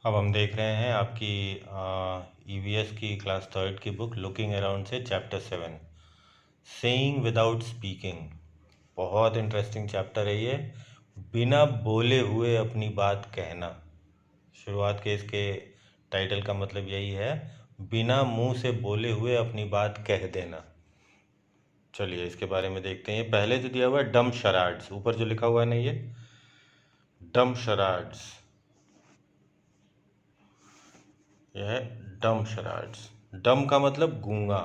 अब हम देख रहे हैं आपकी ईवीएस की क्लास थर्ड की बुक लुकिंग अराउंड से चैप्टर 7 सेइंग विदाउट स्पीकिंग। बहुत इंटरेस्टिंग चैप्टर है ये। बिना बोले हुए अपनी बात कहना। शुरुआत के इसके टाइटल का मतलब यही है, बिना मुंह से बोले हुए अपनी बात कह देना। चलिए इसके बारे में देखते हैं। पहले जो दिया हुआ है डम शराड्स, ऊपर जो लिखा हुआ है ना, ये डम शराड्स, यह है डम शराड्स। डम का मतलब गूंगा,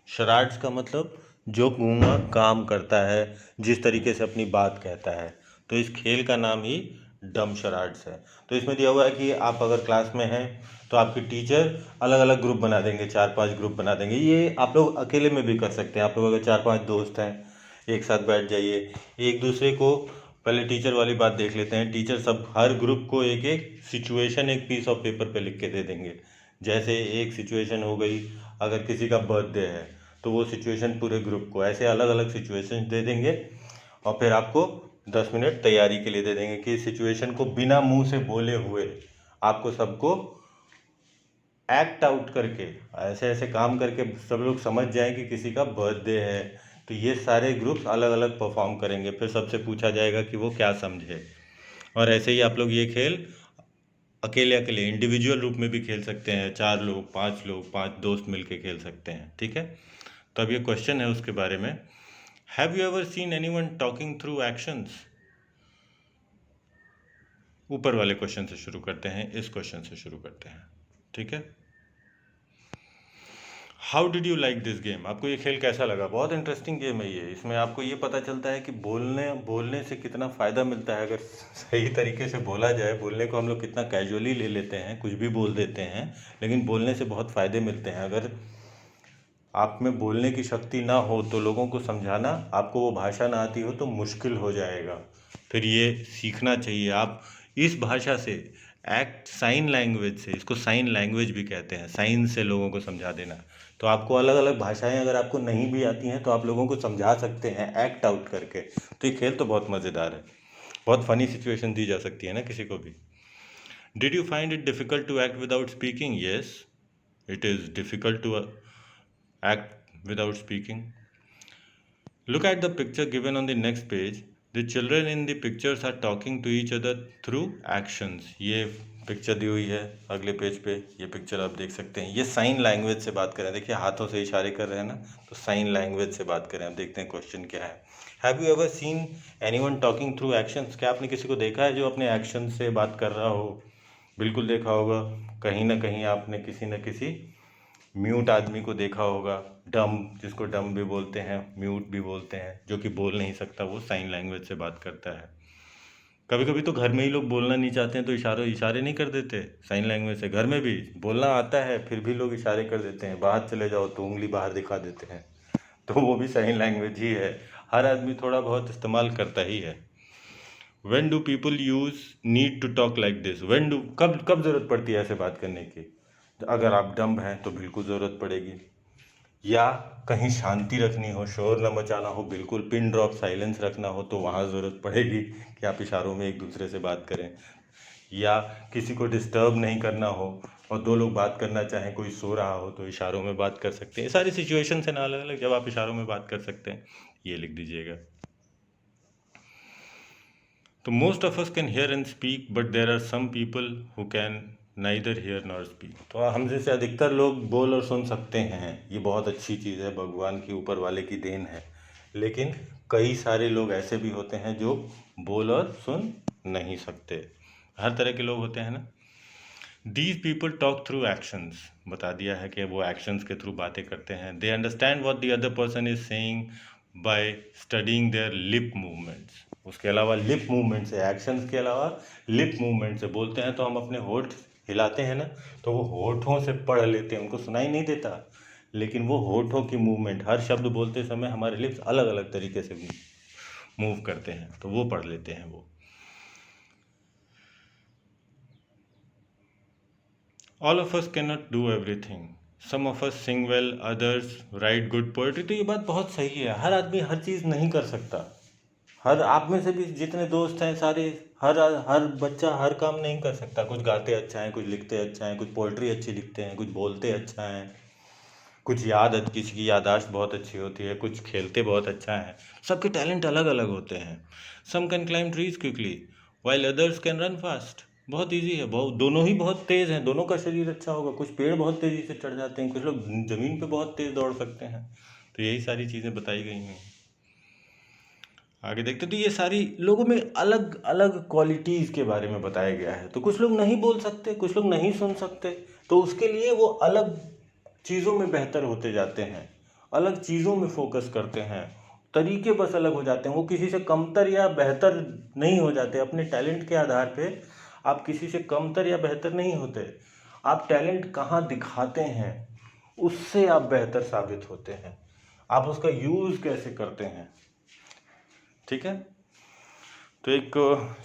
शराड्स का मतलब जो गूंगा काम करता है, जिस तरीके से अपनी बात कहता है। तो इस खेल का नाम ही डम शराड्स है। तो इसमें दिया हुआ है कि आप अगर क्लास में हैं तो आपके टीचर अलग अलग ग्रुप बना देंगे, 4-5 ग्रुप बना देंगे। ये आप लोग अकेले में भी कर सकते हैं। आप लोग अगर 4-5 दोस्त हैं, एक साथ बैठ जाइए, एक दूसरे को पहले टीचर वाली बात देख लेते हैं। टीचर सब हर ग्रुप को एक एक सिचुएशन एक पीस ऑफ पेपर पे लिख के दे देंगे। जैसे एक सिचुएशन हो गई, अगर किसी का बर्थडे है तो वो सिचुएशन पूरे ग्रुप को, ऐसे अलग अलग सिचुएशन दे देंगे। और फिर आपको 10 मिनट तैयारी के लिए दे देंगे कि इस सिचुएशन को बिना मुंह से बोले हुए आपको सबको एक्ट आउट करके, ऐसे ऐसे काम करके सब लोग समझ जाएं कि किसी का बर्थडे है। तो ये सारे ग्रुप्स अलग अलग परफॉर्म करेंगे, फिर सबसे पूछा जाएगा कि वो क्या समझे। और ऐसे ही आप लोग ये खेल अकेले अकेले इंडिविजुअल रूप में भी खेल सकते हैं। 4 लोग, 5 लोग, 5 दोस्त मिलके खेल सकते हैं। ठीक है, तो अब ये क्वेश्चन है उसके बारे में। Have you ever seen anyone talking through actions? ऊपर वाले क्वेश्चन से शुरू करते हैं, इस क्वेश्चन से शुरू करते हैं। ठीक है, how did you like this game? आपको ये खेल कैसा लगा? बहुत इंटरेस्टिंग गेम है ये। इसमें आपको ये पता चलता है कि बोलने बोलने से कितना फ़ायदा मिलता है। अगर सही तरीके से बोला जाए, बोलने को हम लोग कितना कैजुअली ले लेते हैं, कुछ भी बोल देते हैं, लेकिन बोलने से बहुत फ़ायदे मिलते हैं। अगर आप में बोलने की शक्ति ना हो तो लोगों को समझाना, आपको वो भाषा ना आती हो तो मुश्किल हो जाएगा। फिर ये सीखना चाहिए। आप इस भाषा से, एक्ट साइन लैंग्वेज से, इसको साइन लैंग्वेज भी कहते हैं, साइन से लोगों को समझा देना। तो आपको अलग अलग भाषाएं अगर आपको नहीं भी आती हैं तो आप लोगों को समझा सकते हैं एक्ट आउट करके। तो ये खेल तो बहुत मज़ेदार है। बहुत फनी सिचुएशन दी जा सकती है ना किसी को भी। Did you find it difficult to act without speaking? Yes, it is difficult to act without speaking. Look at the picture given on the next page. The children in the pictures are talking to each other through actions. ये picture दी हुई है अगले page पे। ये picture आप देख सकते हैं, ये साइन लैंग्वेज से बात कर रहे हैं। देखिए हाथों से इशारे कर रहे हैं ना, तो साइन लैंग्वेज से बात कर रहे हैं। अब देखते हैं क्वेश्चन क्या है। Have you ever seen anyone talking through actions? क्या आपने किसी को देखा है जो अपने एक्शन से बात कर रहा हो? बिल्कुल देखा होगा। कहीं ना कहीं आपने किसी न किसी म्यूट आदमी को देखा होगा। डम, जिसको डम भी बोलते हैं, म्यूट भी बोलते हैं, जो कि बोल नहीं सकता, वो साइन लैंग्वेज से बात करता है। कभी कभी तो घर में ही लोग बोलना नहीं चाहते हैं तो इशारे इशारे नहीं कर देते साइन लैंग्वेज से। घर में भी बोलना आता है फिर भी लोग इशारे कर देते हैं। बाहर चले जाओ तो उंगली बाहर दिखा देते हैं, तो वो भी साइन लैंग्वेज ही है। हर आदमी थोड़ा बहुत इस्तेमाल करता ही है। When do people use need to talk like this? When do, कब कब ज़रूरत पड़ती है ऐसे बात करने की? अगर आप डम्ब हैं तो बिल्कुल ज़रूरत पड़ेगी। या कहीं शांति रखनी हो, शोर न मचाना हो, बिल्कुल पिन ड्रॉप साइलेंस रखना हो, तो वहाँ ज़रूरत पड़ेगी कि आप इशारों में एक दूसरे से बात करें। या किसी को डिस्टर्ब नहीं करना हो और 2 लोग बात करना चाहें, कोई सो रहा हो, तो इशारों में बात कर सकते हैं। ये सारी सिचुएशन है ना अलग अलग, जब आप इशारों में बात कर सकते हैं। ये लिख दीजिएगा। तो most of us can hear and speak but there are some people who can neither hear nor speak. तो हम जैसे अधिकतर लोग बोल और सुन सकते हैं, ये बहुत अच्छी चीज़ है, भगवान की ऊपर वाले की देन है। लेकिन कई सारे लोग ऐसे भी होते हैं जो बोल और सुन नहीं सकते। हर तरह के लोग होते हैं ना। These people talk through actions, बता दिया है कि वो एक्शंस के थ्रू बातें करते हैं। They understand what the other person is saying by studying there lip movements. उसके अलावा लिप मूवमेंट से, एक्शंस के अलावा लिप मूवमेंट से बोलते हैं तो हम अपने होठ हिलाते हैं ना, तो वो होठों से पढ़ लेते हैं। उनको सुनाई नहीं देता, लेकिन वो होठों की मूवमेंट, हर शब्द बोलते समय हमारे लिप्स अलग अलग तरीके से मूव करते हैं, तो वो पढ़ लेते हैं वो। All of us can not do everything, some of us sing well, others write good poetry. तो ये बात बहुत सही है, हर आदमी हर चीज़ नहीं कर सकता। हर आप में से भी जितने दोस्त हैं सारे, हर हर बच्चा हर काम नहीं कर सकता। कुछ गाते अच्छा है, कुछ लिखते अच्छा है, कुछ पोइट्री अच्छी लिखते हैं, कुछ बोलते अच्छा है, कुछ किसी की याददाश्त बहुत अच्छी होती है, कुछ खेलते बहुत अच्छा है। सबके टैलेंट अलग अलग होते हैं। Some can climb trees quickly while others can run fast. बहुत इजी है, बहुत दोनों ही बहुत तेज हैं, दोनों का शरीर अच्छा होगा। कुछ पेड़ बहुत तेजी से चढ़ जाते हैं, कुछ लोग जमीन पे बहुत तेज दौड़ सकते हैं। तो यही सारी चीज़ें बताई गई हैं। आगे देखते हैं, तो ये सारी लोगों में अलग अलग क्वालिटीज़ के बारे में बताया गया है। तो कुछ लोग नहीं बोल सकते, कुछ लोग नहीं सुन सकते, तो उसके लिए वो अलग चीज़ों में बेहतर होते जाते हैं, अलग चीज़ों में फोकस करते हैं, तरीके बस अलग हो जाते हैं। वो किसी से कमतर या बेहतर नहीं हो जाते। अपने टैलेंट के आधार पे आप किसी से कमतर या बेहतर नहीं होते। आप टैलेंट कहाँ दिखाते हैं उससे आप बेहतर साबित होते हैं। आप उसका यूज़ कैसे करते हैं, ठीक है। तो एक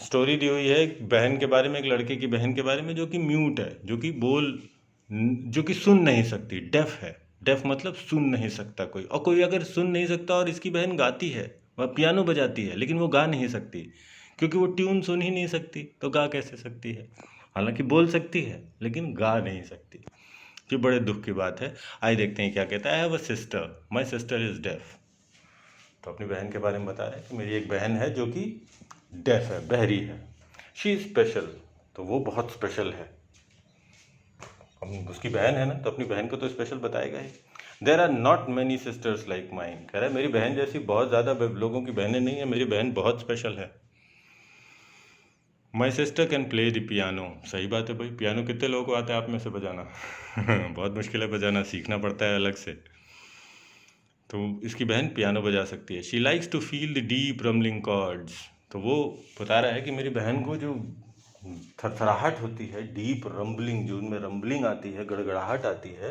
स्टोरी दी हुई है एक बहन के बारे में, एक लड़के की बहन के बारे में जो कि म्यूट है, जो कि सुन नहीं सकती, डेफ है। डेफ मतलब सुन नहीं सकता कोई। और कोई अगर सुन नहीं सकता और इसकी बहन गाती है, वह पियानो बजाती है, लेकिन वो गा नहीं सकती क्योंकि वो ट्यून सुन ही नहीं सकती, तो गा कैसे सकती है। हालांकि बोल सकती है लेकिन गा नहीं सकती। ये बड़े दुख की बात है। आइए देखते हैं क्या कहता है। I have a sister, my sister is deaf. तो अपनी बहन के बारे में बता रहे हैं कि मेरी एक बहन है जो कि डेफ है, बहरी है। शी इज स्पेशल, तो वो बहुत स्पेशल है। हम उसकी बहन है ना, तो अपनी बहन को तो स्पेशल बताएगा ही। There are not many sisters like mine. कह रहा है मेरी बहन जैसी बहुत ज़्यादा लोगों की बहनें नहीं है, मेरी बहन बहुत स्पेशल है। My sister can play the piano. सही बात है भाई, पियानो कितने लोगों को आता है आप में से बजाना? बहुत मुश्किल है बजाना, सीखना पड़ता है अलग से। तो इसकी बहन पियानो बजा सकती है। She likes to feel the deep rumbling chords. तो वो बता रहा है कि मेरी बहन को जो थरथराहट होती है, डीप रम्बलिंग, जो उनमें रम्बलिंग आती है, गड़गड़ाहट आती है,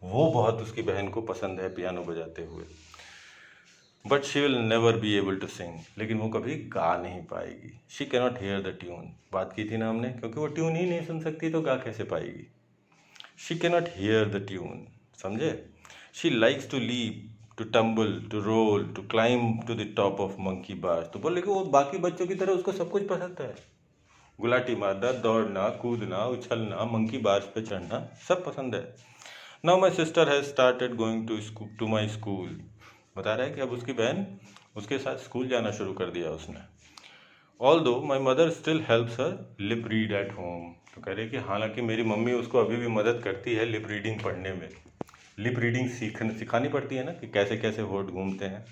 वो बहुत उसकी बहन को पसंद है पियानो बजाते हुए। But she will never be able to sing. लेकिन वो कभी गा नहीं पाएगी। She cannot hear the tune. बात की थी ना हमने, क्योंकि वो ट्यून ही नहीं सुन सकती तो गा कैसे पाएगी। She cannot hear the tune, समझे। She likes to leap, to tumble, to roll, to climb to the top of monkey bars. तो बोले कि वो बाकी बच्चों की तरह उसको सब कुछ पसंद है। गुलाटी मारना, दौड़ना, कूदना, उछलना, मंकी बार्स पे चढ़ना, सब पसंद है। Now my sister has started going to my school. बता रहा है कि अब उसकी बहन उसके साथ स्कूल जाना शुरू कर दिया उसने। ऑल दो my mother still helps her lip read at home. तो कह रही कि हालांकि मेरी मम्मी उसको अभी भी मदद करती है लिप रीडिंग पढ़ने में। लिप रीडिंग सिखानी पड़ती है ना, कि कैसे कैसे वर्ड घूमते हैं।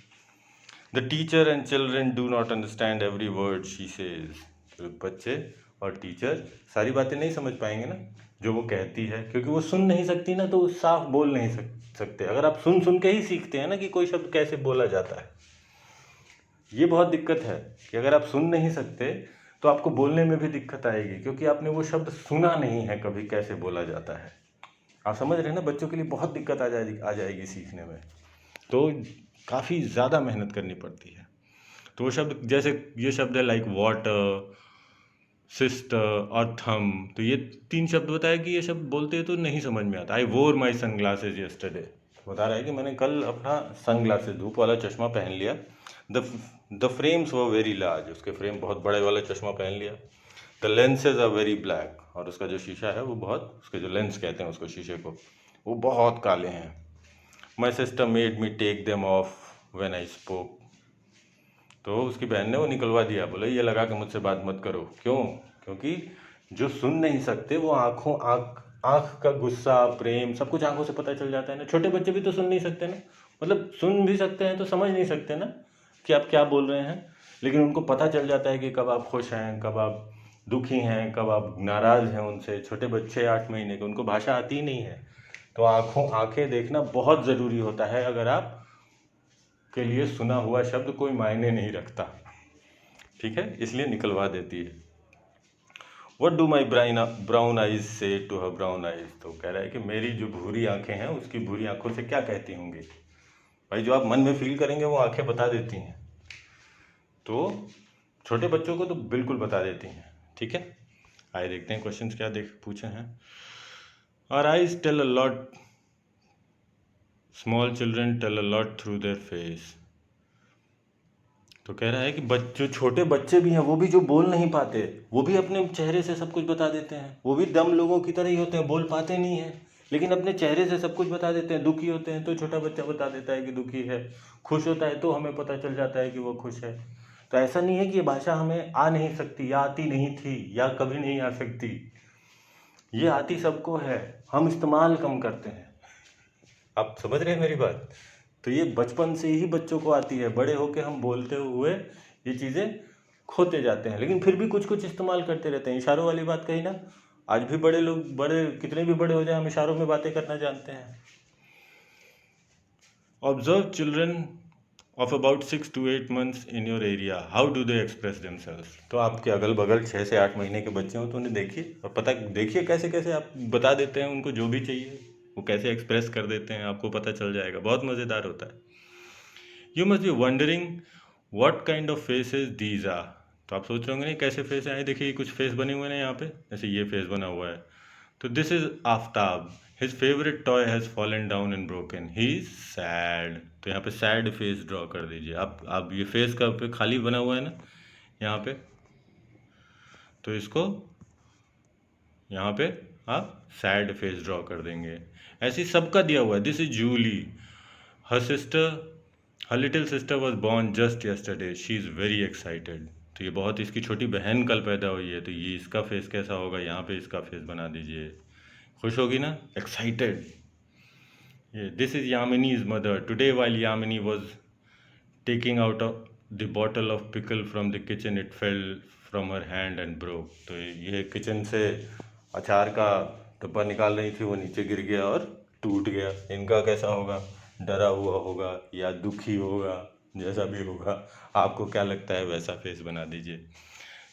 The teacher and children do not understand every word she says. तो बच्चे और टीचर सारी बातें नहीं समझ पाएंगे ना जो वो कहती है, क्योंकि वो सुन नहीं सकती ना, तो वो साफ बोल नहीं सकते। अगर आप सुन सुन के ही सीखते हैं ना कि कोई शब्द कैसे बोला जाता है, ये बहुत दिक्कत है कि अगर आप सुन नहीं सकते तो आपको बोलने में भी दिक्कत आएगी, क्योंकि आपने वो शब्द सुना नहीं है कभी कैसे बोला जाता है। आप समझ रहे हैं ना, बच्चों के लिए बहुत दिक्कत आ जाएगी सीखने में। तो काफ़ी ज़्यादा मेहनत करनी पड़ती है। तो वो शब्द, जैसे ये शब्द है लाइक वाटर, सिस्टर और थम। तो ये 3 शब्द बताया कि ये शब्द बोलते तो नहीं समझ में आता। आई वोर माई सन ग्लासेज यस्टरडे। बता रहा है कि मैंने कल अपना सन ग्लासेज, धूप वाला चश्मा पहन लिया। The frames were very large. उसके फ्रेम बहुत बड़े वाला चश्मा पहन लिया। The lenses are very black. और उसका जो शीशा है वो बहुत, उसके जो लेंस कहते हैं उसको, शीशे को, वो बहुत काले हैं। My sister made me take them off when I spoke. तो उसकी बहन ने वो निकलवा दिया, बोले ये लगा के मुझसे बात मत करो। क्यों? क्योंकि जो सुन नहीं सकते वो आँख का गुस्सा, प्रेम, सब कुछ आंखों से पता चल जाता है ना। छोटे बच्चे भी तो सुन नहीं सकते ना, मतलब सुन भी सकते हैं तो समझ नहीं सकते ना कि आप क्या बोल रहे हैं, लेकिन उनको पता चल जाता है कि कब आप खुश हैं, कब आप दुखी हैं, कब आप नाराज़ हैं उनसे। छोटे बच्चे 8 महीने के, उनको भाषा आती ही नहीं है। तो आंखें देखना बहुत ज़रूरी होता है। अगर आप के लिए सुना हुआ शब्द कोई मायने नहीं रखता, ठीक है, इसलिए निकलवा देती है। What do my brown eyes से टू हर ब्राउन आइज। तो कह रहा है कि मेरी जो भूरी आंखें हैं उसकी भूरी आंखों से क्या कहती होंगी। भाई जो आप मन में फील करेंगे वो आंखें बता देती हैं। तो छोटे बच्चों को तो बिल्कुल बता देती हैं, ठीक है। आइए देखते हैं क्वेश्चंस क्या पूछे हैं। Our eyes tell a lot, small children tell a lot through their face. तो कह रहा है कि जो छोटे बच्चे भी हैं वो भी जो बोल नहीं पाते वो भी अपने चेहरे से सब कुछ बता देते हैं। वो भी दम लोगों की तरह ही होते हैं, बोल पाते नहीं हैं लेकिन अपने चेहरे से सब कुछ बता देते हैं। दुखी होते हैं तो छोटा बच्चा बता देता है कि दुखी है, खुश होता है तो हमें पता चल जाता है कि वो खुश है। तो ऐसा नहीं है कि ये भाषा हमें आ नहीं सकती या आती नहीं थी या कभी नहीं आ सकती, ये आती सबको है, हम इस्तेमाल कम करते हैं। आप समझ रहे हैं मेरी बात? तो ये बचपन से ही बच्चों को आती है, बड़े होके हम बोलते हुए ये चीज़ें खोते जाते हैं, लेकिन फिर भी कुछ कुछ इस्तेमाल करते रहते हैं। इशारों वाली बात कही ना, आज भी बड़े लोग, बड़े कितने भी बड़े हो जाए, हम इशारों में बातें करना जानते हैं। Observe children of about 6 to 8 months in your area, how do they express themselves. तो आपके अगल बगल 6 से 8 महीने के बच्चे हो तो उन्हें देखिए और पता देखिए कैसे कैसे आप बता देते हैं उनको जो भी चाहिए, वो कैसे एक्सप्रेस कर देते हैं, आपको पता चल जाएगा। बहुत मज़ेदार होता है। You must be wondering what kind of faces these are. तो आप सोच रहे होंगे नहीं कैसे फेस आए, देखिए कुछ फेस बने हुए हैं यहाँ पे, जैसे ये फेस बना हुआ है। तो this is Aftab, his favourite toy has fallen down and broken, he is sad. तो यहाँ पे सैड फेस ड्रॉ कर दीजिए आप ये फेस का पे खाली बना हुआ है ना यहाँ पे, तो इसको यहाँ पे आप सैड फेस ड्रॉ कर देंगे। ऐसे सबका दिया हुआ है। This is Julie, her sister, her little sister was born just yesterday, she is very excited. तो ये बहुत, इसकी छोटी बहन कल पैदा हुई है, तो ये इसका फेस कैसा होगा, यहाँ पे इसका फेस बना दीजिए। खुश होगी ना, एक्साइटेड। ये this is Yamini's mother, today while Yamini was taking out of the bottle of pickle from the kitchen, it fell from her hand and broke. तो ये किचन से अचार का डब्बा निकाल रही थी, वो नीचे गिर गया और टूट गया। इनका कैसा होगा, डरा हुआ होगा या दुखी होगा, जैसा भी होगा आपको क्या लगता है वैसा फेस बना दीजिए।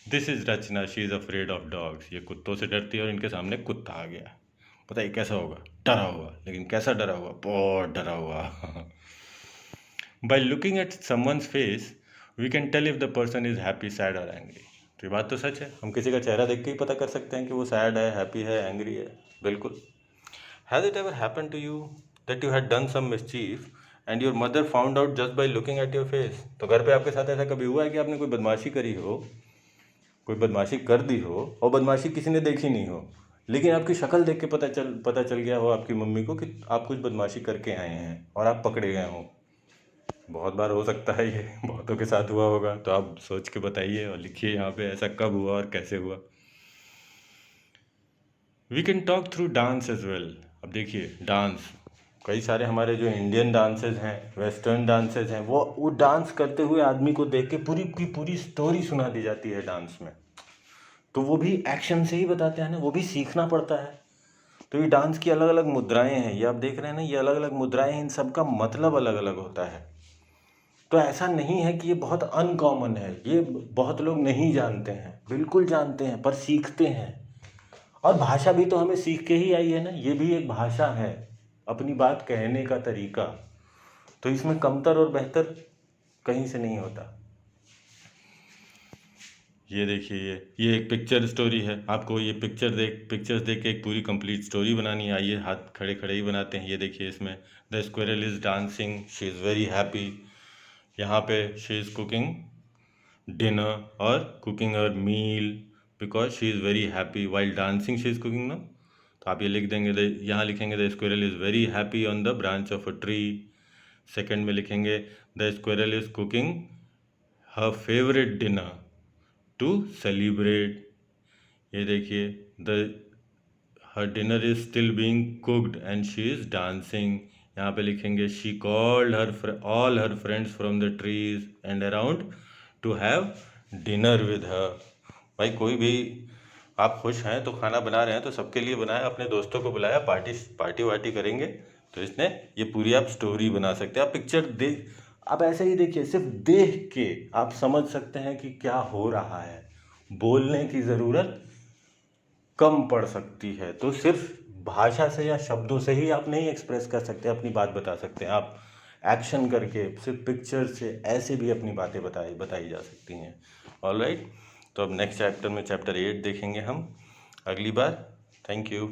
This is Rachna, she is afraid of dogs, ये कुत्तों से डरती है और इनके सामने कुत्ता आ गया। पता है कैसा होगा, डरा हुआ। लेकिन कैसा डरा हुआ, बहुत डरा हुआ। By looking at someone's face we can tell if the person is happy, sad और एंग्री। तो ये बात तो सच है, हम किसी का चेहरा देख के ही पता कर सकते हैं कि वो सैड है, हैप्पी है, एंग्री है। बिल्कुल। Has it ever happen to you that you had done some mischief and your mother found out just by looking at your face? तो घर पे आपके साथ ऐसा कभी हुआ है कि आपने कोई बदमाशी करी हो, कोई बदमाशी कर दी हो और बदमाशी किसी ने देखी नहीं हो, लेकिन आपकी शक्ल देख के पता चल गया हो आपकी मम्मी को कि आप कुछ बदमाशी करके आए हैं और आप पकड़े गए हो। बहुत बार हो सकता है, ये बहुतों के साथ हुआ होगा। तो आप सोच के बताइए और लिखिए यहाँ पे ऐसा कब हुआ और कैसे हुआ। We can talk through dance as well. अब देखिए डांस, कई सारे हमारे जो इंडियन डांसेज हैं, वेस्टर्न डांसेज हैं, वो डांस करते हुए आदमी को देख के पूरी की पूरी स्टोरी सुना दी जाती है डांस में। तो वो भी एक्शन से ही बताते हैं ना, वो भी सीखना पड़ता है। तो ये डांस की अलग अलग मुद्राएं हैं, ये आप देख रहे हैं ना, ये अलग अलग मुद्राएं हैं, इन सब का मतलब अलग अलग होता है। तो ऐसा नहीं है कि ये बहुत अनकॉमन है, ये बहुत लोग नहीं जानते हैं, बिल्कुल जानते हैं पर सीखते हैं। और भाषा भी तो हमें सीख के ही आई है ना, ये भी एक भाषा है, अपनी बात कहने का तरीका। तो इसमें कमतर और बेहतर कहीं से नहीं होता। ये देखिए, ये एक पिक्चर स्टोरी है। आपको ये पिक्चर्स देख के एक पूरी कंप्लीट स्टोरी बनानी है। आइए हाथ खड़े खड़े ही बनाते हैं। ये देखिए, इसमें the squirrel is dancing, she is very happy. यहाँ पे शी इज़ कुकिंग डिनर और cooking her meal because she is very happy while dancing, she is cooking ना। तो आप ये लिख देंगे, यहाँ लिखेंगे the squirrel is very happy on the branch of a tree. Second में लिखेंगे the squirrel is cooking her favourite dinner to celebrate. ये देखिए, the her dinner is still being cooked and she is dancing. यहाँ पे लिखेंगे she called all her friends from the trees and around two have dinner with her. भाई कोई भी आप खुश हैं तो खाना बना रहे हैं तो सबके लिए बनाया, अपने दोस्तों को बुलाया, पार्टी वार्टी करेंगे। तो इसने ये पूरी आप स्टोरी बना सकते हैं। आप पिक्चर देख, आप ऐसे ही देखिए, सिर्फ देख के आप समझ सकते हैं कि क्या हो रहा है। बोलने की ज़रूरत कम पड़ सकती है। तो सिर्फ भाषा से या शब्दों से ही आप नहीं एक्सप्रेस कर सकते, अपनी बात बता सकते हैं। आप एक्शन करके, सिर्फ पिक्चर से ऐसे भी अपनी बातें बताई जा सकती हैं। ऑलराइट, तो अब नेक्स्ट चैप्टर में चैप्टर 8 देखेंगे हम अगली बार। Thank you.